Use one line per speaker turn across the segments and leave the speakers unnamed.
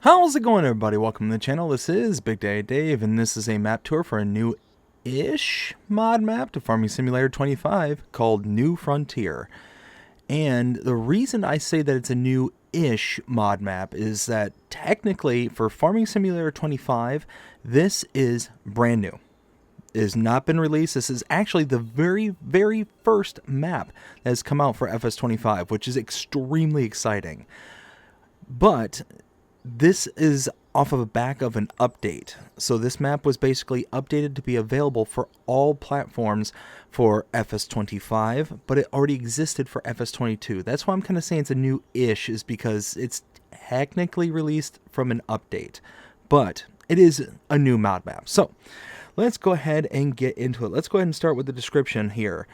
How's it going, everybody? Welcome to the channel. This is Big Daddy Dave, and this is a map tour for a new-ish mod map to Farming Simulator 25 called New Frontier. And the reason I say that it's a new-ish mod map is that technically for Farming Simulator 25, this is brand new. It has not been released. This is actually the very first map that has come out for FS25, which is extremely exciting. But this is off of the back of an update. So this map was basically updated to be available for all platforms for FS25, but it already existed for FS22. That's why I'm kind of saying it's a new-ish, is because it's technically released from an update, but it is a new mod map. So let's go ahead and get into it. Let's go ahead and start with the description here.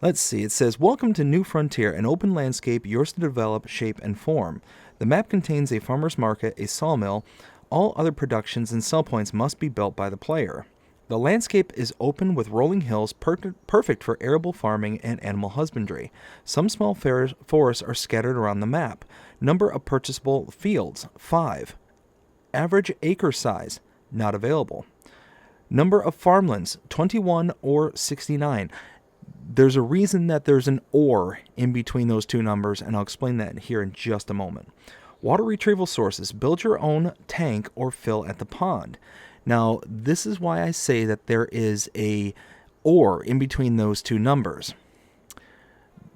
Let's see, it says, "Welcome to New Frontier, an open landscape yours to develop, shape, and form. The map contains a farmer's market, a sawmill. All other productions and sell points must be built by the player. The landscape is open with rolling hills, perfect for arable farming and animal husbandry. Some small forests are scattered around the map. Number of purchasable fields, 5. Average acre size, not available. Number of farmlands, 21 or 69. There's a reason that there's an or in between those two numbers, and I'll explain that here in just a moment. Water retrieval sources. Build your own tank or fill at the pond." Now, this is why I say that there is a or in between those two numbers.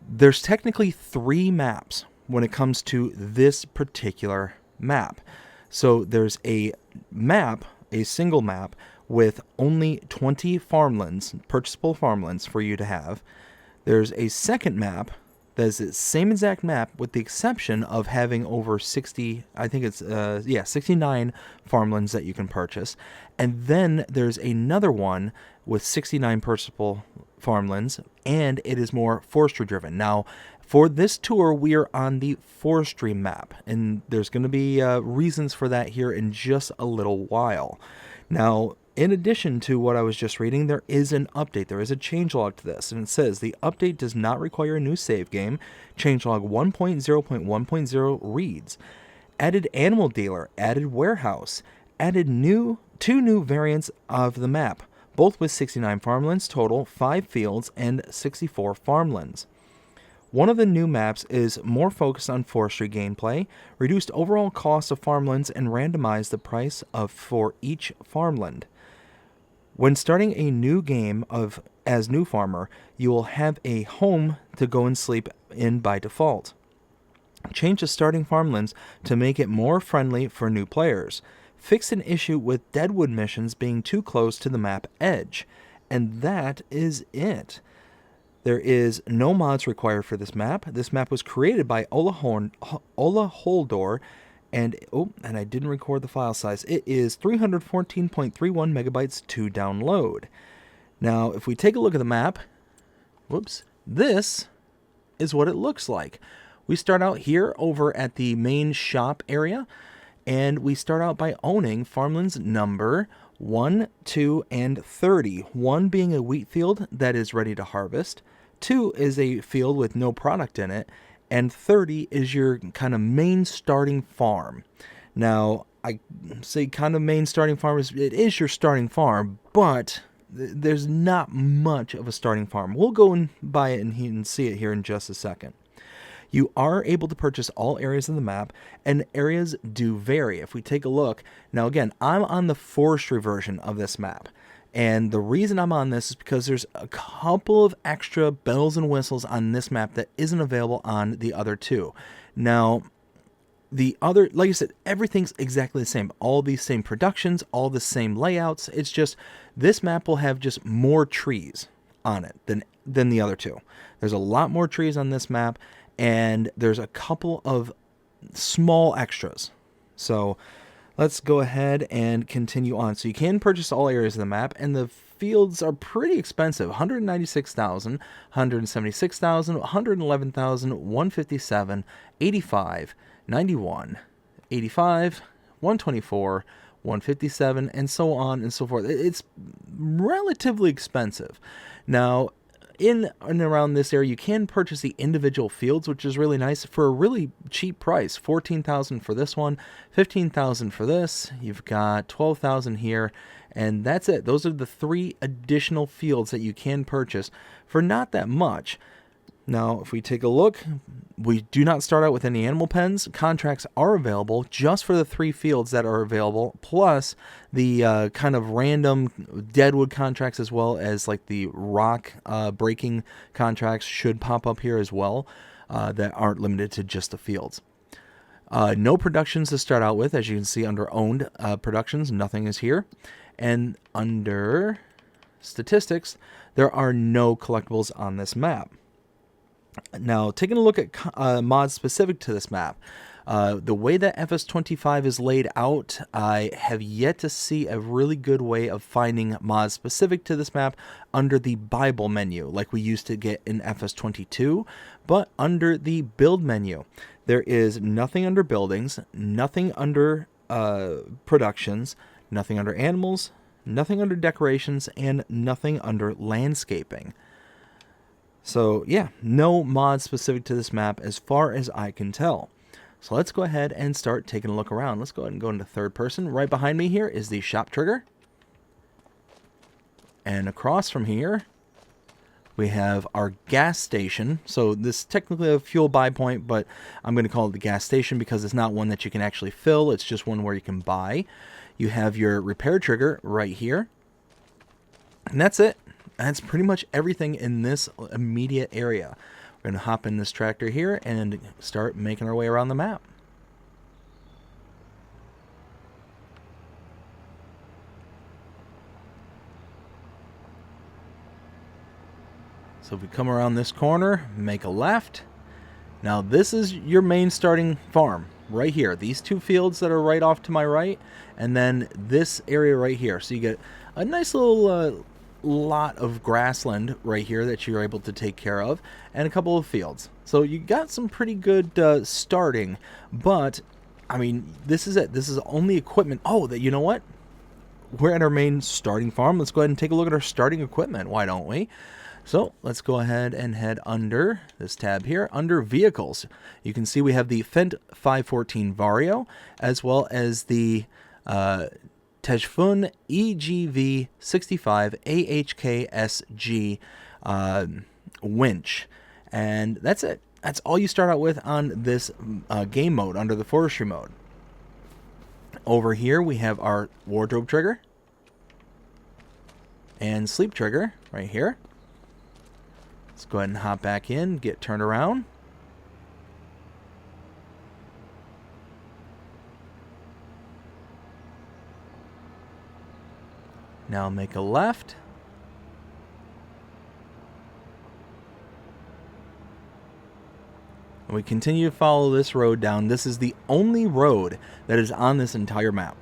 There's technically 3 maps when it comes to this particular map. So there's a map, a single map, with only 20 farmlands, purchasable farmlands for you to have. There's a second map that is the same exact map with the exception of having over 60, I think it's, 69 farmlands that you can purchase. And then there's another one with 69 purchasable farmlands, and it is more forestry driven. Now, for this tour, we are on the forestry map, and there's going to be reasons for that here in just a little while. Now, in addition to what I was just reading, there is an update. There is a changelog to this, and it says, "The update does not require a new save game. Changelog 1.0.1.0 reads, added animal dealer, added warehouse, added two new variants of the map, both with 69 farmlands total, 5 fields, and 64 farmlands. One of the new maps is more focused on forestry gameplay, reduced overall cost of farmlands, and randomized the price for each farmland. When starting a new game as new farmer, you will have a home to go and sleep in by default. Change the starting farmlands to make it more friendly for new players. Fix an issue with deadwood missions being too close to the map edge." And that is it. There is no mods required for this map. This map was created by Ola Holdor, and I didn't record the file size. It is 314.31 megabytes to download. Now, if we take a look at the map, this is what it looks like. We start out here over at the main shop area, and we start out by owning farmlands number 1, 2, and 30. 1 being a wheat field that is ready to harvest. 2 is a field with no product in it, and 30 is your kind of main starting farm. Now, I say kind of main starting farm, it is your starting farm, but there's not much of a starting farm. We'll go and buy it and see it here in just a second. You are able to purchase all areas of the map, and areas do vary. If we take a look, now again, I'm on the forestry version of this map. And the reason I'm on this is because there's a couple of extra bells and whistles on this map that isn't available on the other two. Now, the other, like I said, everything's exactly the same. All these same productions, all the same layouts. It's just this map will have just more trees on it than the other two. There's a lot more trees on this map, and there's a couple of small extras. So let's go ahead and continue on. So you can purchase all areas of the map, and the fields are pretty expensive. 196,000, 176,000, 111,000, 157, 85, 91, 85, 124, 157, and so on and so forth. It's relatively expensive. Now, in and around this area, you can purchase the individual fields, which is really nice for a really cheap price. 14,000 for this one, 15,000 for this. You've got 12,000 here, and that's it. Those are the 3 additional fields that you can purchase for not that much. Now, if we take a look, we do not start out with any animal pens. Contracts are available just for the 3 fields that are available, plus the kind of random deadwood contracts, as well as like the rock breaking contracts should pop up here as well, that aren't limited to just the fields. No productions to start out with. As you can see under owned productions, nothing is here. And under statistics, there are no collectibles on this map. Now, taking a look at mods specific to this map, the way that FS25 is laid out, I have yet to see a really good way of finding mods specific to this map under the Bible menu, like we used to get in FS22, but under the build menu. There is nothing under buildings, nothing under productions, nothing under animals, nothing under decorations, and nothing under landscaping. So yeah, no mods specific to this map as far as I can tell. So let's go ahead and start taking a look around. Let's go ahead and go into third person. Right behind me here is the shop trigger. And across from here, we have our gas station. So this is technically a fuel buy point, but I'm going to call it the gas station because it's not one that you can actually fill. It's just one where you can buy. You have your repair trigger right here. And that's it. That's pretty much everything in this immediate area. We're going to hop in this tractor here and start making our way around the map. So if we come around this corner, make a left. Now this is your main starting farm right here. These 2 fields that are right off to my right, and then this area right here. So you get a nice little lot of grassland right here that you're able to take care of, and a couple of fields. So you got some pretty good starting, but I mean, this is it. This is only equipment. Oh, you know what? We're at our main starting farm. Let's go ahead and take a look at our starting equipment. Why don't we? So let's go ahead and head under this tab here, under vehicles. You can see we have the Fendt 514 Vario, as well as the Tejfun EGV 65 AHKSG winch. And that's it. That's all you start out with on this game mode, under the forestry mode. Over here we have our wardrobe trigger and sleep trigger right here. Let's go ahead and hop back in, get turned around. Now make a left. And we continue to follow this road down. This is the only road that is on this entire map.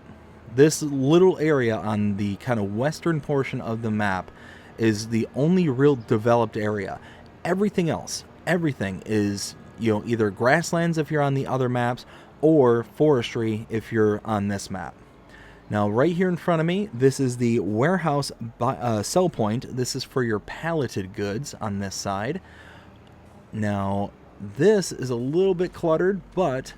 This little area on the kind of western portion of the map is the only real developed area. Everything else, everything is, either grasslands if you're on the other maps, or forestry if you're on this map. Now, right here in front of me, this is the warehouse sell point. This is for your palleted goods on this side. Now, this is a little bit cluttered, but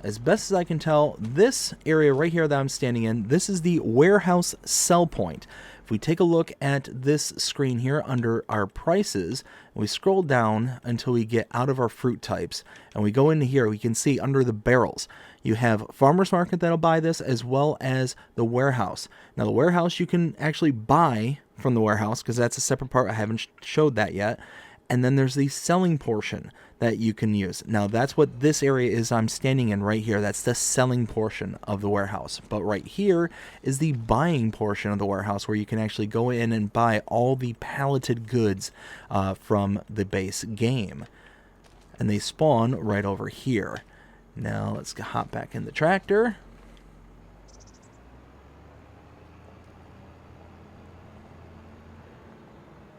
as best as I can tell, this area right here that I'm standing in, this is the warehouse sell point. If we take a look at this screen here under our prices, we scroll down until we get out of our fruit types, and we go into here, we can see under the barrels, you have farmer's market that'll buy this, as well as the warehouse. Now the warehouse you can actually buy from the warehouse, because that's a separate part. I haven't showed that yet. And then there's the selling portion that you can use. Now that's what this area is I'm standing in right here. That's the selling portion of the warehouse. But right here is the buying portion of the warehouse, where you can actually go in and buy all the palleted goods from the base game. And they spawn right over here. Now let's hop back in the tractor.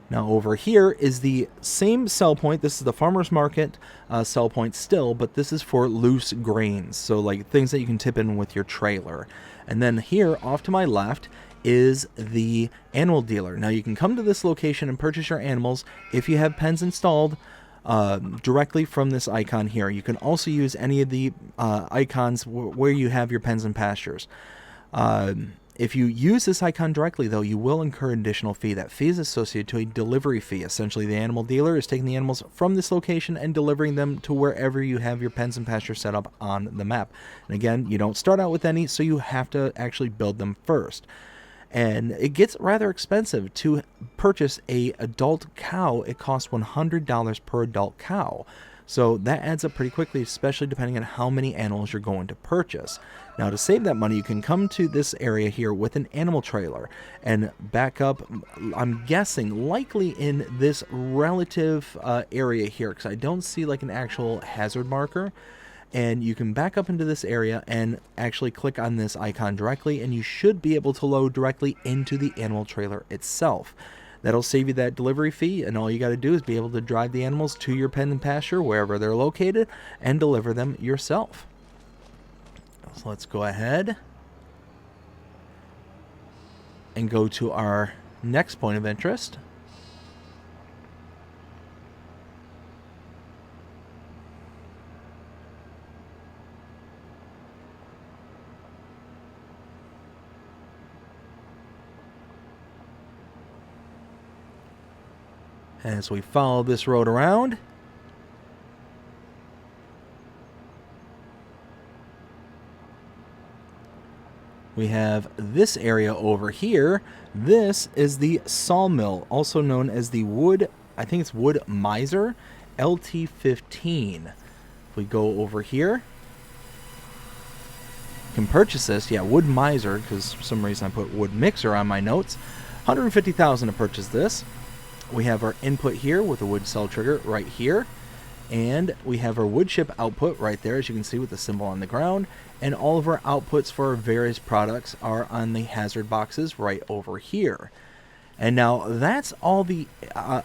Now over here is the same sell point. This is the farmer's market sell point still, but this is for loose grains. So like things that you can tip in with your trailer. And then here off to my left is the animal dealer. Now you can come to this location and purchase your animals if you have pens installed directly from this icon here. You can also use any of the icons where you have your pens and pastures. If you use this icon directly, though, you will incur an additional fee. That fee is associated to a delivery fee. Essentially, the animal dealer is taking the animals from this location and delivering them to wherever you have your pens and pastures set up on the map. And again, you don't start out with any, so you have to actually build them first. And it gets rather expensive to purchase a adult cow. It costs $100 per adult cow. So that adds up pretty quickly, especially depending on how many animals you're going to purchase. Now, to save that money, you can come to this area here with an animal trailer and back up, I'm guessing, likely in this relative area here, because I don't see like an actual hazard marker. And you can back up into this area and actually click on this icon directly, and you should be able to load directly into the animal trailer itself. That'll save you that delivery fee, and all you got to do is be able to drive the animals to your pen and pasture, wherever they're located, and deliver them yourself. So let's go ahead and go to our next point of interest. As we follow this road around, we have this area over here. This is the sawmill, also known as the wood, I think it's Wood Miser LT15. If we go over here, you can purchase this. Yeah, Wood Miser, because for some reason I put Wood Mixer on my notes. $150,000 to purchase this. We have our input here with the wood cell trigger right here. And we have our wood chip output right there, as you can see, with the symbol on the ground. And all of our outputs for our various products are on the hazard boxes right over here. And now that's all the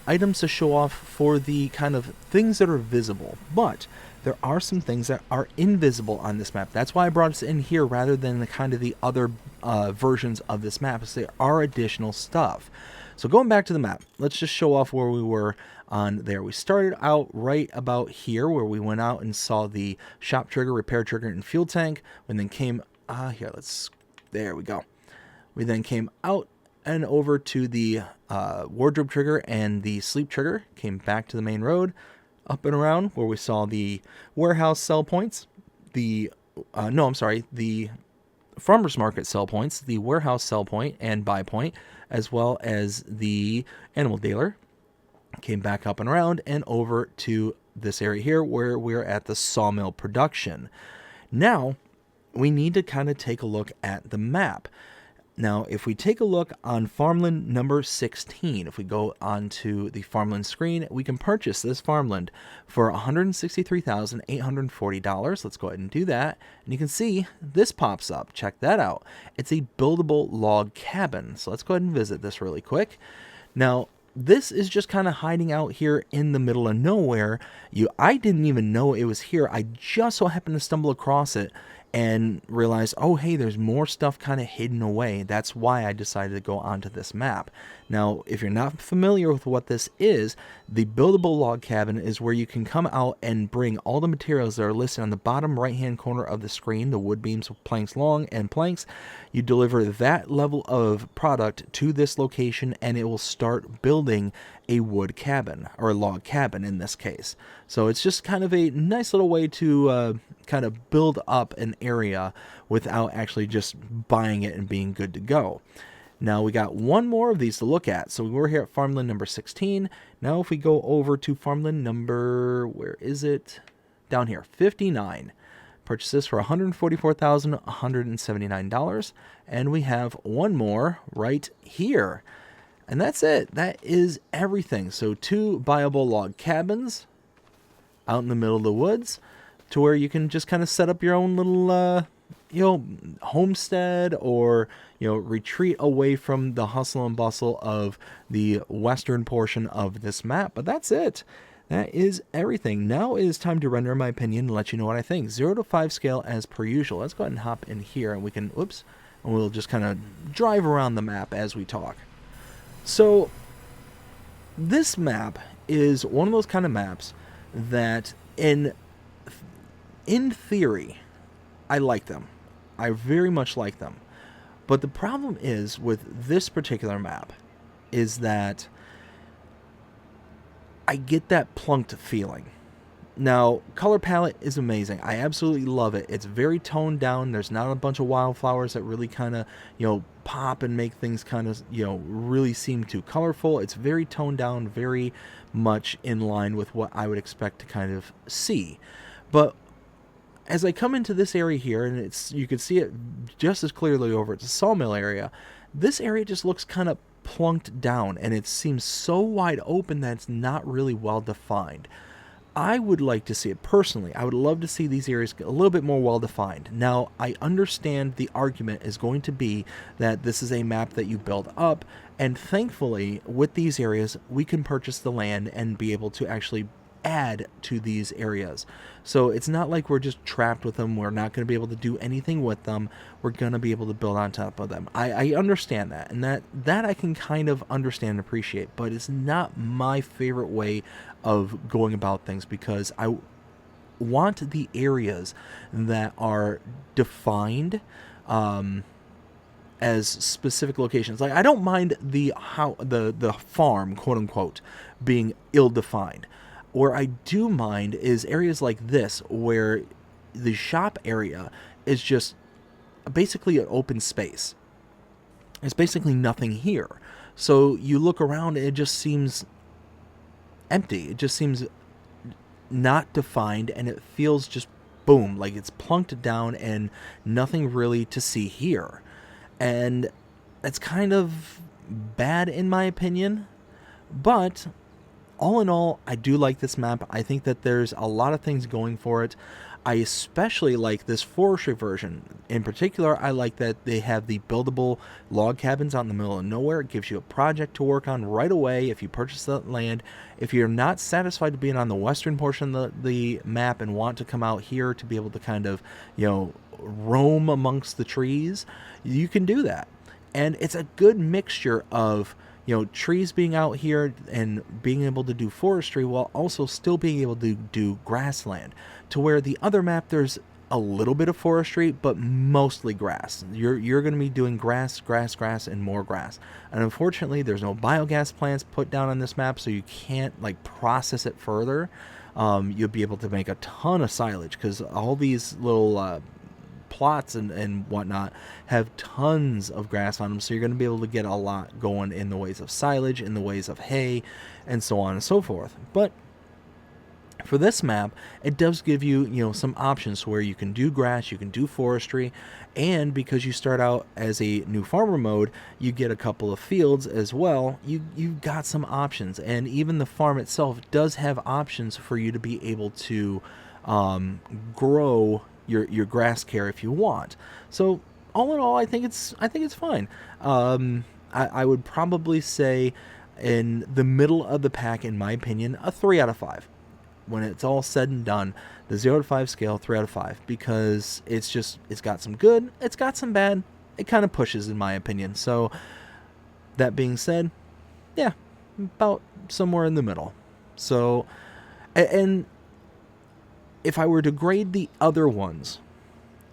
items to show off for the kind of things that are visible. But there are some things that are invisible on this map. That's why I brought us in here rather than the kind of the other versions of this map, as there are additional stuff. So going back to the map, let's just show off where we were on there. We started out right about here, where we went out and saw the shop trigger, repair trigger, and fuel tank. And then came, there we go. We then came out and over to the wardrobe trigger and the sleep trigger. Came back to the main road, up and around where we saw the warehouse sell points, the farmer's market sell points, the warehouse sell point and buy point, as well as the animal dealer. Came back up and around and over to this area here where we're at the sawmill production. Now we need to kind of take a look at the map. Now, if we take a look on farmland number 16, if we go onto the farmland screen, we can purchase this farmland for $163,840. Let's go ahead and do that. And you can see this pops up. Check that out. It's a buildable log cabin. So let's go ahead and visit this really quick. Now, this is just kind of hiding out here in the middle of nowhere. I didn't even know it was here. I just so happened to stumble across it and realized, oh, hey, there's more stuff kind of hidden away. That's why I decided to go onto this map. Now, if you're not familiar with what this is, the buildable log cabin is where you can come out and bring all the materials that are listed on the bottom right-hand corner of the screen, the wood beams, planks long, and planks. You deliver that level of product to this location, and it will start building a wood cabin, or a log cabin in this case. So it's just kind of a nice little way to kind of build up an area without actually just buying it and being good to go. Now we got one more of these to look at. So we're here at farmland number 16. Now if we go over to farmland number, where is it? Down here, 59. Purchase this for $144,179. And we have one more right here. And that's it. That is everything. So 2 buyable log cabins out in the middle of the woods, to where you can just kind of set up your own little homestead or, retreat away from the hustle and bustle of the western portion of this map. But that's it. That is everything. Now it is time to render my opinion and let you know what I think. 0 to 5 scale as per usual. Let's go ahead and hop in here and we can, and we'll just kind of drive around the map as we talk. So this map is one of those kind of maps that in theory, I like them. I very much like them. But the problem is with this particular map is that I get that plunked feeling. Now, color palette is amazing. I absolutely love it. It's very toned down. There's not a bunch of wildflowers that really kind of, pop and make things kind of, really seem too colorful. It's very toned down, very much in line with what I would expect to kind of see. But as I come into this area here, and you can see it just as clearly over at the sawmill area, this area just looks kind of plunked down, and it seems so wide open that it's not really well defined. I would like to see it personally. I would love to see these areas a little bit more well defined. Now, I understand the argument is going to be that this is a map that you build up, and thankfully, with these areas, we can purchase the land and be able to actually add to these areas. So it's not like we're just trapped with them. We're not going to be able to do anything with them. We're going to be able to build on top of them. I understand that, and that I can kind of understand and appreciate, but it's not my favorite way of going about things, because I want the areas that are defined as specific locations. Like, I don't mind the farm, quote unquote, being ill-defined. Where I do mind is areas like this, where the shop area is just basically an open space. There's basically nothing here. So you look around and it just seems empty. It just seems not defined, and it feels just boom, like it's plunked down and nothing really to see here. And it's kind of bad in my opinion, but all in all, I do like this map. I think that there's a lot of things going for it. I especially like this forestry version. In particular, I like that they have the buildable log cabins out in the middle of nowhere. It gives you a project to work on right away if you purchase that land. If you're not satisfied with being on the western portion of the map and want to come out here to be able to kind of, roam amongst the trees, you can do that. And it's a good mixture of trees being out here and being able to do forestry while also still being able to do grassland, to where the other map there's a little bit of forestry but mostly grass. You're going to be doing grass, and more grass. And unfortunately, there's no biogas plants put down on this map, so you can't process it further. You'll be able to make a ton of silage because all these little plots and whatnot have tons of grass on them, so you're going to be able to get a lot going in the ways of silage, in the ways of hay, and so on and so forth. But for this map, it does give you some options where you can do grass, you can do forestry, and because you start out as a new farmer mode, you get a couple of fields as well. You've got some options, and even the farm itself does have options for you to be able to grow your grass care if you want. So all in all, I think it's fine. I would probably say in the middle of the pack, in my opinion, a 3 out of 5. When it's all said and done, the 0 to 5 scale, 3 out of 5, because it's got some good, it's got some bad, it kind of pushes in my opinion. So that being said, yeah, about somewhere in the middle. So, and if I were to grade the other ones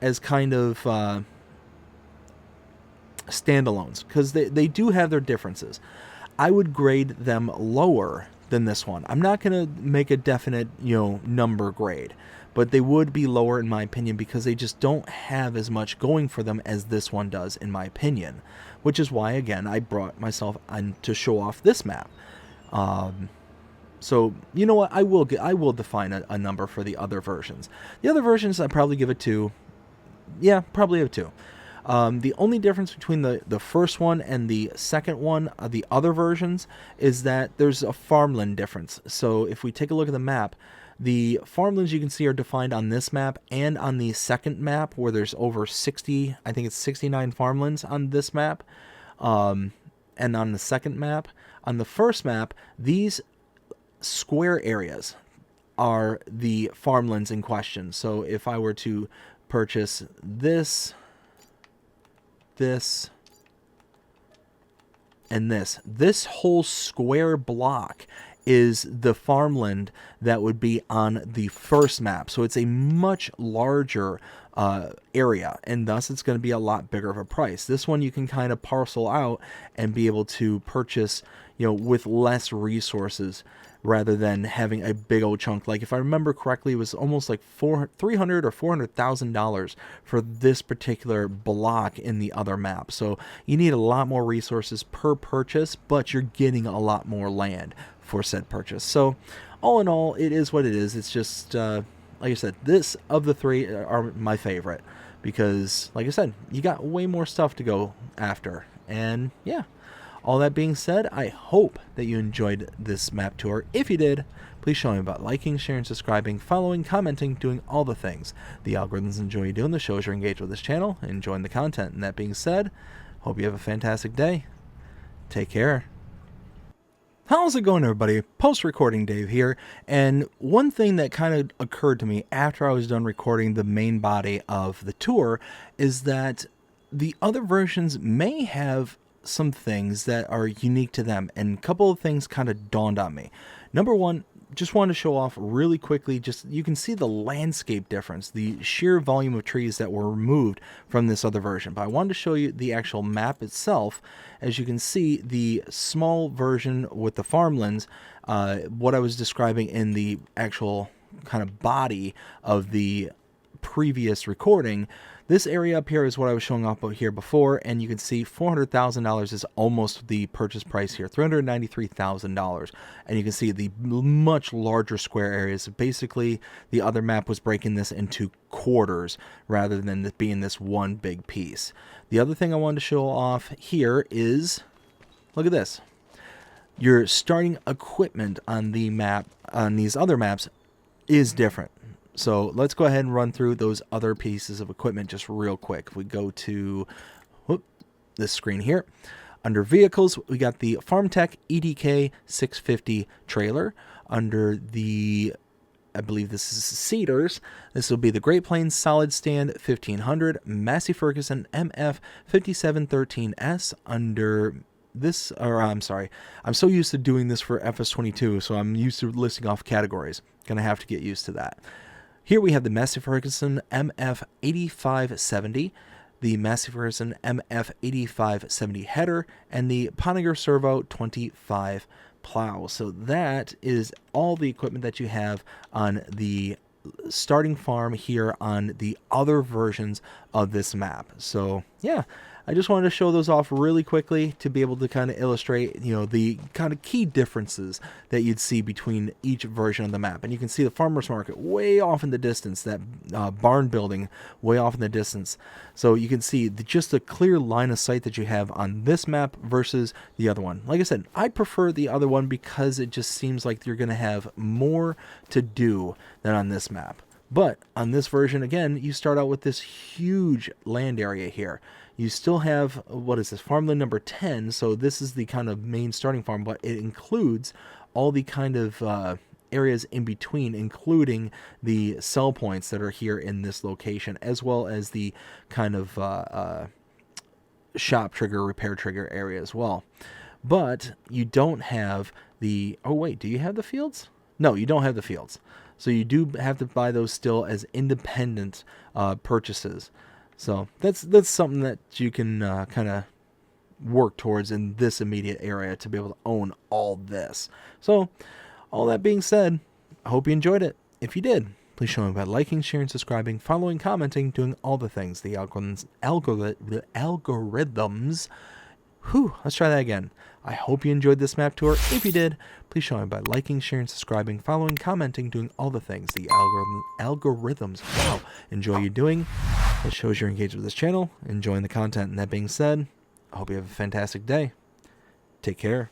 as kind of standalones, because they do have their differences, I would grade them lower than this one. I'm not going to make a definite, number grade, but they would be lower in my opinion because they just don't have as much going for them as this one does, in my opinion, which is why, again, I brought myself on to show off this map. So, you know what, I will define a number for the other versions. The other versions, I'd probably give it 2. Yeah, probably a 2. The only difference between the first one and the second one, the other versions, is that there's a farmland difference. So if we take a look at the map, The farmlands you can see are defined on this map and on the second map where there's over 60, I think it's 69 farmlands on this map. And on the second map, on the first map, these square areas are the farmlands in question. So if I were to purchase this, and this whole square block is the farmland that would be on the first map. So it's a much larger area, and thus it's going to be a lot bigger of a price. This one you can kind of parcel out and be able to purchase, with less resources rather than having a big old chunk. Like if I remember correctly, it was almost like $300,000 or $400,000 for this particular block in the other map. So you need a lot more resources per purchase, but you're getting a lot more land for said purchase. So all in all, it is what it is. It's just like I said, this of the three are my favorite because, like I said, you got way more stuff to go after. And yeah, all that being said, I hope that you enjoyed this map tour. If you did, please show me about liking, sharing, subscribing, following, commenting, doing all the things the algorithms enjoy you doing. The shows you're engaged with this channel, enjoying the content. And that being said, hope you have a fantastic day. Take care. How's it going, everybody? Post-recording Dave here, and one thing that kind of occurred to me after I was done recording the main body of the tour is that the other versions may have some things that are unique to them, and a couple of things kind of dawned on me. Number one, just wanted to show off really quickly, just you can see the landscape difference, the sheer volume of trees that were removed from this other version. But I wanted to show you the actual map itself. As you can see, the small version with the farmlands, what I was describing in the actual kind of body of the previous recording, this area up here is what I was showing off here before, and you can see $400,000 is almost the purchase price here, $393,000. And you can see the much larger square areas. Basically, the other map was breaking this into quarters rather than it being this one big piece. The other thing I wanted to show off here is, look at this. Your starting equipment on the map, on these other maps, is different. So let's go ahead and run through those other pieces of equipment just real quick. If we go to this screen here, under vehicles, we got the FarmTech EDK 650 trailer. Under the, I believe this is Cedars, this will be the Great Plains Solid Stand 1500, Massey Ferguson MF 5713S. Under this, or I'm sorry, I'm so used to doing this for FS22, so I'm used to listing off categories. Gonna have to get used to that. Here we have the Massey Ferguson MF 8570, the Massey Ferguson MF 8570 header, and the Pontiger Servo 25 plow. So that is all the equipment that you have on the starting farm here on the other versions of this map. So yeah, I just wanted to show those off really quickly to be able to kind of illustrate, the kind of key differences that you'd see between each version of the map. And you can see the farmer's market way off in the distance, that barn building way off in the distance. So you can see just a clear line of sight that you have on this map versus the other one. Like I said, I prefer the other one because it just seems like you're going to have more to do than on this map. But on this version, again, you start out with this huge land area here. You still have, what is this, farmland number 10, so this is the kind of main starting farm, but it includes all the kind of areas in between, including the sell points that are here in this location, as well as the kind of shop trigger, repair trigger area as well. But you don't have the, oh wait, do you have the fields? No, you don't have the fields. So you do have to buy those still as independent purchases. So that's something that you can kind of work towards in this immediate area to be able to own all this. So all that being said, I hope you enjoyed it. If you did, please show me by liking, sharing, subscribing, following, commenting, doing all the things the algorithms. Let's try that again. I hope you enjoyed this map tour. If you did, please show me by liking, sharing, subscribing, following, commenting, doing all the things the algorithms enjoy you doing. It shows you're engaged with this channel, enjoying the content. And that being said, I hope you have a fantastic day. Take care.